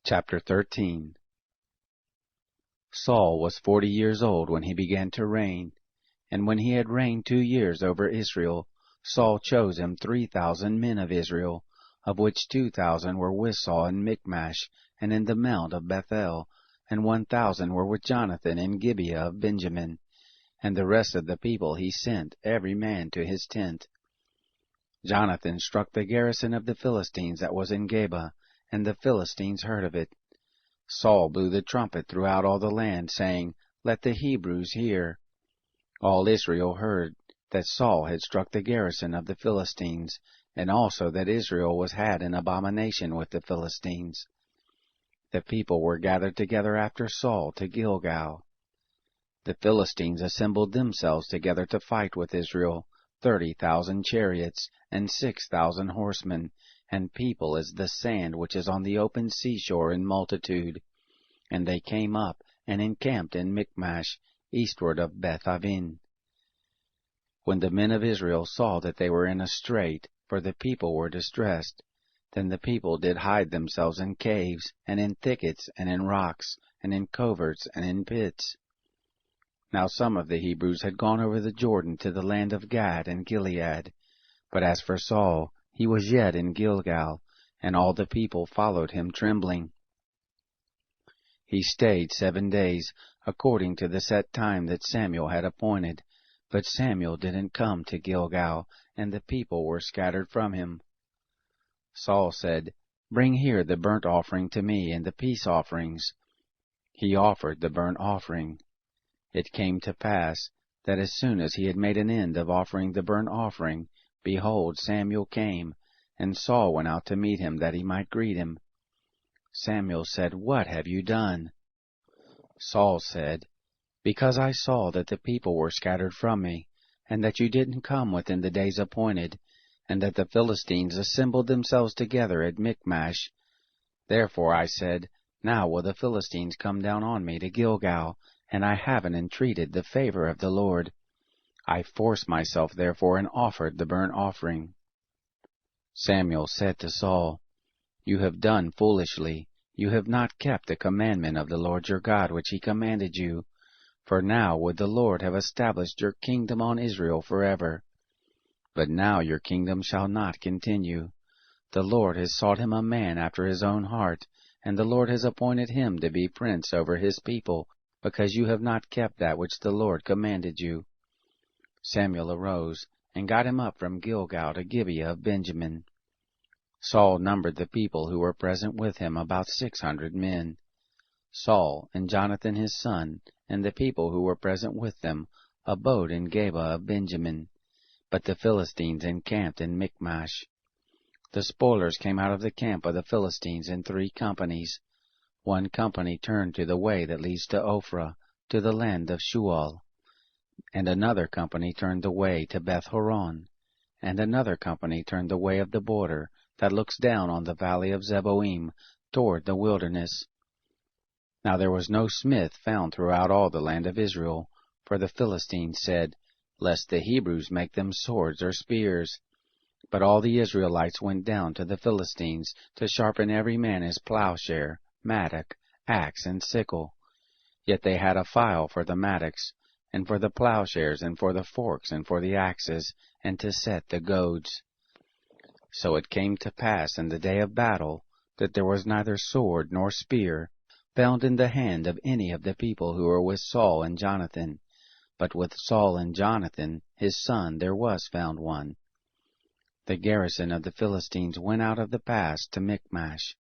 Chapter 13. Saul was 40 years old when he began to reign, and when he had reigned 2 years over Israel, Saul chose him 3,000 men of Israel, of which 2,000 were with Saul in Michmash and in the mount of Bethel, and 1,000 were with Jonathan in Gibeah of Benjamin, and the rest of the people he sent, every man to his tent. Jonathan struck the garrison of the Philistines that was in Geba, and the Philistines heard of it. Saul blew the trumpet throughout all the land, saying, "Let the Hebrews hear." All Israel heard that Saul had struck the garrison of the Philistines, and also that Israel was had an abomination with the Philistines. The people were gathered together after Saul to Gilgal. The Philistines assembled themselves together to fight with Israel, 30,000 chariots, and 6,000 horsemen, and people as the sand which is on the open seashore in multitude. And they came up and encamped in Michmash, eastward of Beth-aven. When the men of Israel saw that they were in a strait, for the people were distressed, then the people did hide themselves in caves, and in thickets, and in rocks, and in coverts, and in pits. Now some of the Hebrews had gone over the Jordan to the land of Gad and Gilead. But as for Saul, he was yet in Gilgal, and all the people followed him trembling. He stayed 7 days, according to the set time that Samuel had appointed. But Samuel didn't come to Gilgal, and the people were scattered from him. Saul said, "Bring here the burnt offering to me, and the peace offerings." He offered the burnt offering. It came to pass that as soon as he had made an end of offering the burnt offering, behold, Samuel came, and Saul went out to meet him, that he might greet him. Samuel said, "What have you done?" Saul said, "Because I saw that the people were scattered from me, and that you didn't come within the days appointed, and that the Philistines assembled themselves together at Michmash. Therefore I said, Now will the Philistines come down on me to Gilgal, and I haven't entreated the favor of the Lord. I forced myself therefore and offered the burnt offering." Samuel said to Saul, "You have done foolishly. You have not kept the commandment of the Lord your God which he commanded you. For now would the Lord have established your kingdom on Israel forever. But now your kingdom shall not continue. The Lord has sought him a man after his own heart, and the Lord has appointed him to be prince over his people, because you have not kept that which the Lord commanded you." Samuel arose, and got him up from Gilgal to Gibeah of Benjamin. Saul numbered the people who were present with him about 600 men. Saul and Jonathan his son, and the people who were present with them, abode in Geba of Benjamin. But the Philistines encamped in Michmash. The spoilers came out of the camp of the Philistines in 3 companies. One company turned to the way that leads to Ophrah, to the land of Shual. And another company turned the way to Beth-horon. And another company turned the way of the border, that looks down on the valley of Zeboim, toward the wilderness. Now there was no smith found throughout all the land of Israel, for the Philistines said, "Lest the Hebrews make them swords or spears." But all the Israelites went down to the Philistines, to sharpen every man his plowshare, mattock, axe, and sickle. Yet they had a file for the mattocks, and for the plowshares, and for the forks, and for the axes, and to set the goads. So it came to pass in the day of battle, that there was neither sword nor spear found in the hand of any of the people who were with Saul and Jonathan, but with Saul and Jonathan his son there was found one. The garrison of the Philistines went out of the pass to Michmash.